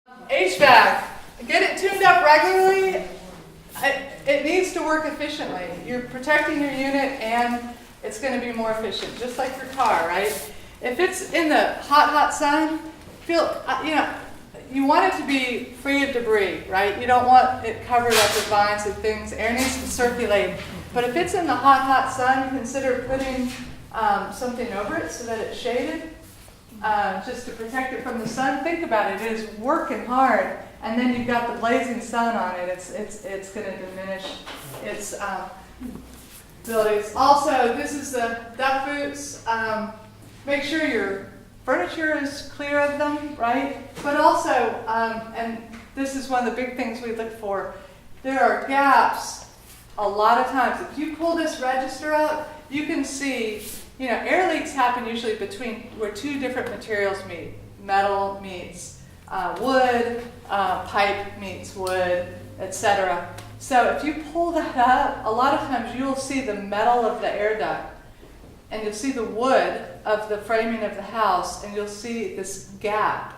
HVAC, get it tuned up regularly. It needs to work efficiently. You're protecting your unit and it's going to be more efficient, just like your car, right? If it's in the hot sun, you want it to be free of debris, right? You don't want it covered up with vines and things. Air needs to circulate. But if it's in the hot sun, consider putting something over it so that it's shaded, just to protect it from the sun. Think about it. It is working hard, and then you've got the blazing sun on it. It's going to diminish its abilities. Also, this is the duck boots. Make sure your furniture is clear of them, right? But also, and this is one of the big things we look for, there are gaps a lot of times. If you pull this register up, you can see, air leaks happen usually between where two different materials meet. Metal meets wood, pipe meets wood, etc. So if you pull that up, a lot of times you'll see the metal of the air duct, and you'll see the wood of the framing of the house, and you'll see this gap.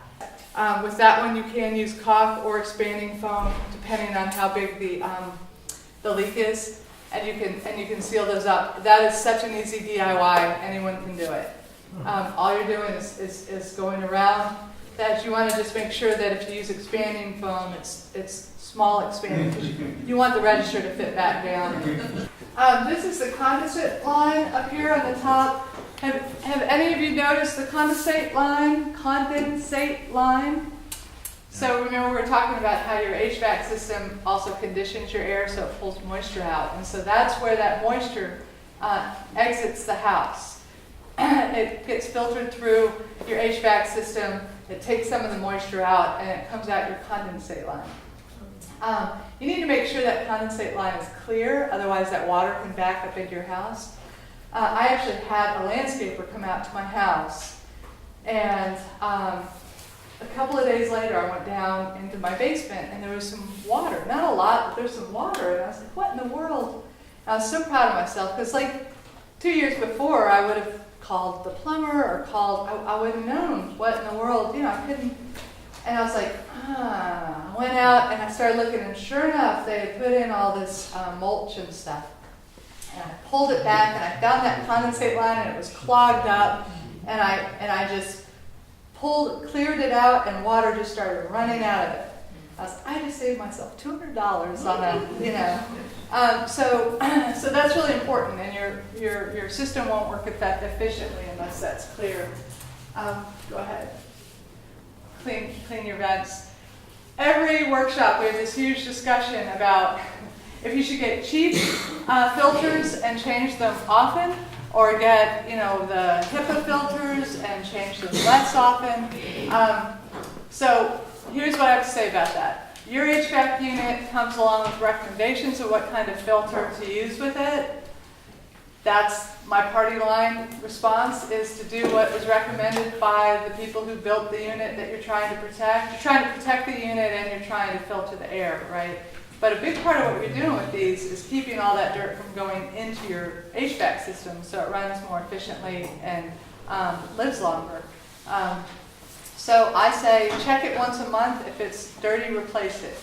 With that one, you can use caulk or expanding foam, depending on how big the leak is, and you can seal those up. That is such an easy DIY. Anyone can do it. All you're doing is going around that. You want to just make sure that if you use expanding foam, it's small expanding, because you want the register to fit back down. This is the condensate line up here on the top. Have any of you noticed the condensate line? So remember, we were talking about how your HVAC system also conditions your air so it pulls moisture out. And so that's where that moisture exits the house. It gets filtered through your HVAC system, it takes some of the moisture out, and it comes out your condensate line. You need to make sure that condensate line is clear, otherwise that water can back up into your house. I actually had a landscaper come out to my house, and a couple of days later I went down into my basement and there was some water. Not a lot, but there was some water, and I was like, what in the world? And I was so proud of myself, because like 2 years before I would have called the plumber or I would have known what in the world, I couldn't. And I was like, I went out and I started looking, and sure enough, they had put in all this mulch and stuff. And I pulled it back, and I found that condensate line, and it was clogged up, and I just cleared it out, and water just started running out of it. I just saved myself $200 on a, so that's really important, and your system won't work efficiently unless that's clear. Go ahead. Clean your vents. Every workshop we have this huge discussion about if you should get cheap filters and change them often, or get the HEPA filters and change them less often. So here's what I have to say about that. Your HVAC unit comes along with recommendations of what kind of filter to use with it. That's my party line response, is to do what was recommended by the people who built the unit that you're trying to protect. You're trying to protect the unit and you're trying to filter the air, right? But a big part of what you're doing with these is keeping all that dirt from going into your HVAC system so it runs more efficiently and lives longer. So I say check it once a month. If it's dirty, replace it.